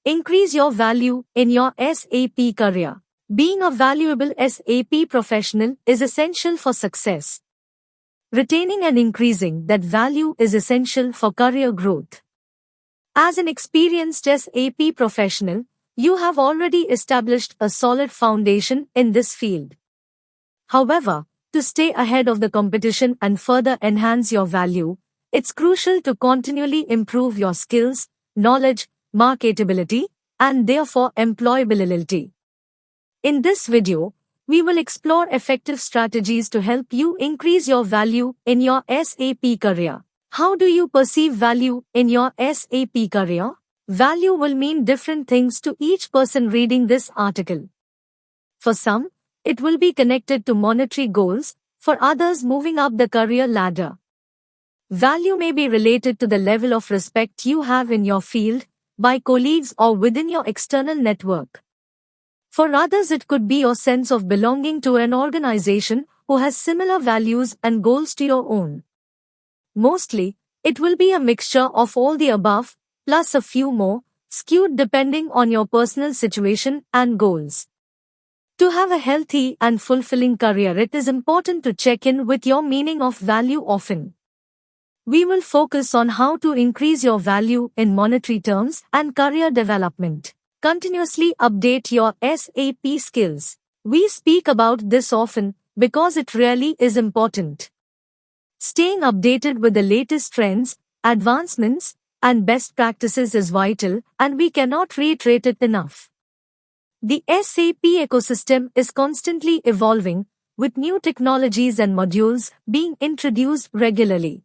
Increase your value in your SAP career. Being a valuable SAP professional is essential for success. Retaining and increasing that value is essential for career growth. As an experienced SAP professional, you have already established a solid foundation in this field. However, to stay ahead of the competition and further enhance your value, it's crucial to continually improve your skills, knowledge, marketability, and therefore employability. In this video, we will explore effective strategies to help you increase your value in your SAP career. How do you perceive value in your SAP career? Value will mean different things to each person reading this article. For some, it will be connected to monetary goals, for others moving up the career ladder. Value may be related to the level of respect you have in your field, by colleagues or within your external network. For others, it could be your sense of belonging to an organization who has similar values and goals to your own. Mostly, it will be a mixture of all the above, plus a few more, skewed depending on your personal situation and goals. To have a healthy and fulfilling career, it is important to check in with your meaning of value often. We will focus on how to increase your value in monetary terms and career development. Continuously update your SAP skills. We speak about this often because it really is important. Staying updated with the latest trends, advancements, and best practices is vital, and we cannot reiterate it enough. The SAP ecosystem is constantly evolving, with new technologies and modules being introduced regularly.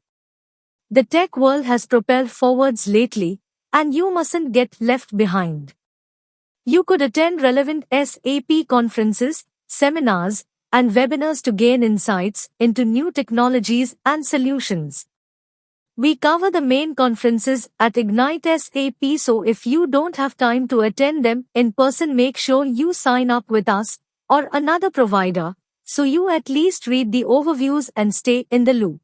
The tech world has propelled forwards lately, and you mustn't get left behind. You could attend relevant SAP conferences, seminars, and webinars to gain insights into new technologies and solutions. We cover the main conferences at Ignite SAP, so if you don't have time to attend them in person, make sure you sign up with us or another provider, so you at least read the overviews and stay in the loop.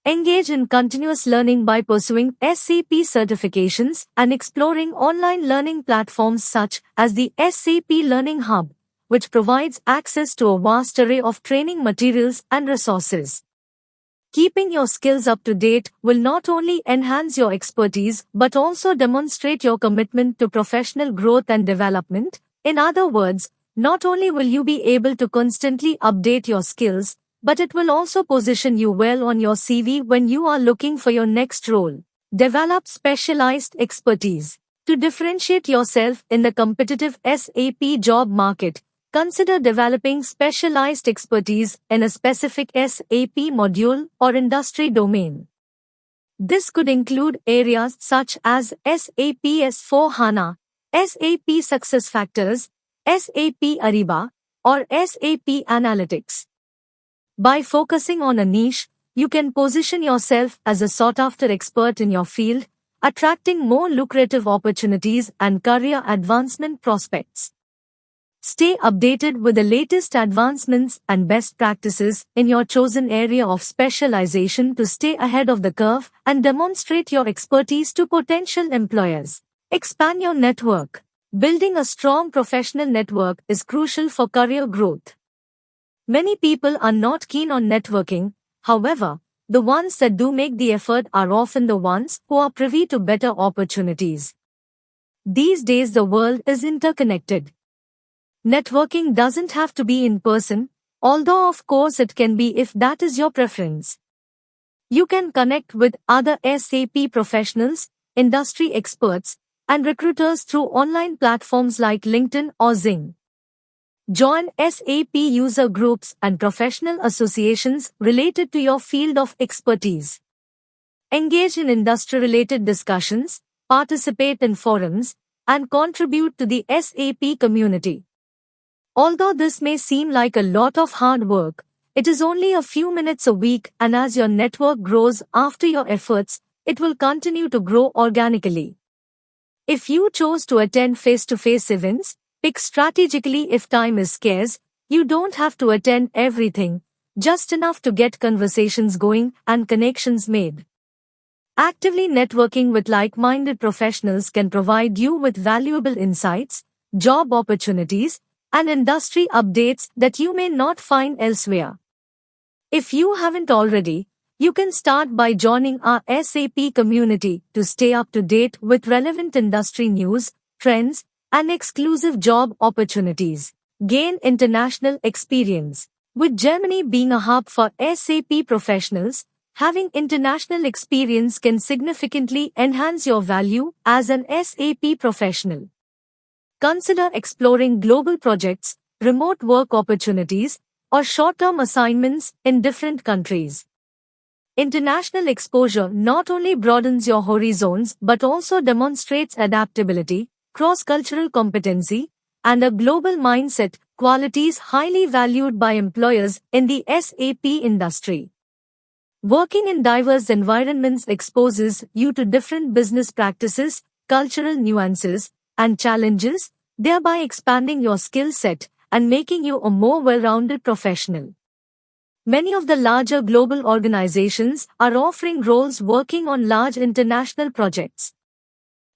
Engage in continuous learning by pursuing SAP certifications and exploring online learning platforms such as the SAP Learning Hub, which provides access to a vast array of training materials and resources. Keeping your skills up to date will not only enhance your expertise but also demonstrate your commitment to professional growth and development. In other words, not only will you be able to constantly update your skills, but it will also position you well on your CV when you are looking for your next role. Develop specialized expertise. To differentiate yourself in the competitive SAP job market, consider developing specialized expertise in a specific SAP module or industry domain. This could include areas such as SAP S/4HANA, SAP SuccessFactors, SAP Ariba, or SAP Analytics. By focusing on a niche, you can position yourself as a sought-after expert in your field, attracting more lucrative opportunities and career advancement prospects. Stay updated with the latest advancements and best practices in your chosen area of specialization to stay ahead of the curve and demonstrate your expertise to potential employers. Expand your network. Building a strong professional network is crucial for career growth. Many people are not keen on networking, however, the ones that do make the effort are often the ones who are privy to better opportunities. These days the world is interconnected. Networking doesn't have to be in person, although of course it can be if that is your preference. You can connect with other SAP professionals, industry experts, and recruiters through online platforms like LinkedIn or Xing. Join SAP user groups and professional associations related to your field of expertise. Engage in industry-related discussions, participate in forums, and contribute to the SAP community. Although this may seem like a lot of hard work, it is only a few minutes a week, and as your network grows after your efforts, it will continue to grow organically. If you chose to attend face-to-face events, pick strategically if time is scarce. You don't have to attend everything, just enough to get conversations going and connections made. Actively networking with like-minded professionals can provide you with valuable insights, job opportunities, and industry updates that you may not find elsewhere. If you haven't already, you can start by joining our SAP community to stay up to date with relevant industry news, trends, and exclusive job opportunities. Gain international experience. With Germany being a hub for SAP professionals, having international experience can significantly enhance your value as an SAP professional. Consider exploring global projects, remote work opportunities, or short-term assignments in different countries. International exposure not only broadens your horizons but also demonstrates adaptability, cross-cultural competency, and a global mindset, qualities highly valued by employers in the SAP industry. Working in diverse environments exposes you to different business practices, cultural nuances, and challenges, thereby expanding your skill set and making you a more well-rounded professional. Many of the larger global organizations are offering roles working on large international projects.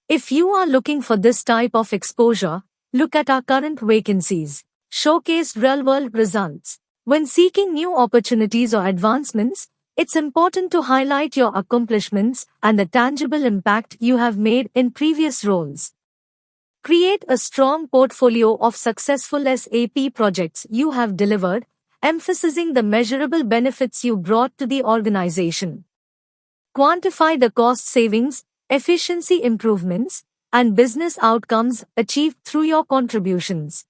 If you are looking for this type of exposure, look at our current vacancies. Showcase real-world results. When seeking new opportunities or advancements, it's important to highlight your accomplishments and the tangible impact you have made in previous roles. Create a strong portfolio of successful SAP projects you have delivered, emphasizing the measurable benefits you brought to the organization. Quantify the cost savings, efficiency improvements, and business outcomes achieved through your contributions.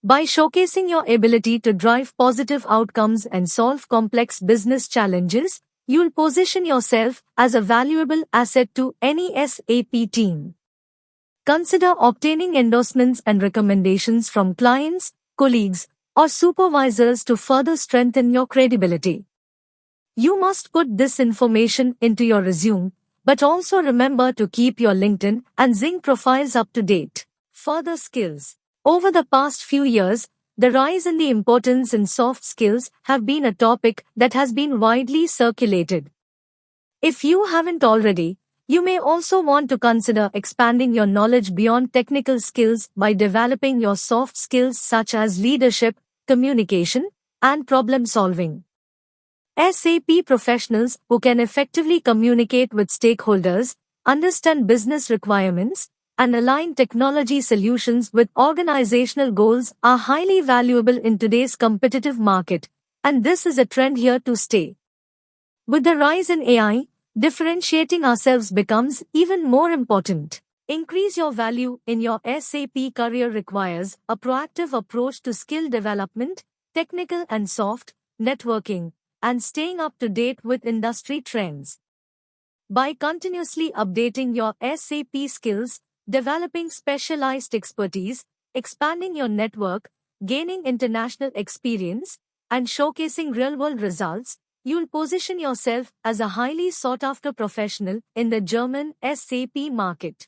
By showcasing your ability to drive positive outcomes and solve complex business challenges, you'll position yourself as a valuable asset to any SAP team. Consider obtaining endorsements and recommendations from clients, colleagues, or supervisors to further strengthen your credibility. You must put this information into your resume, but also remember to keep your LinkedIn and Xing profiles up to date. Further skills. Over the past few years, the rise in the importance in soft skills have been a topic that has been widely circulated. If you haven't already, you may also want to consider expanding your knowledge beyond technical skills by developing your soft skills such as leadership, communication, and problem solving. SAP professionals who can effectively communicate with stakeholders, understand business requirements, and align technology solutions with organizational goals are highly valuable in today's competitive market, and this is a trend here to stay. With the rise in AI, differentiating ourselves becomes even more important. Increase your value in your SAP career requires a proactive approach to skill development, technical and soft, networking, and staying up to date with industry trends. By continuously updating your SAP skills, developing specialized expertise, expanding your network, gaining international experience, and showcasing real-world results, you'll position yourself as a highly sought-after professional in the German SAP market.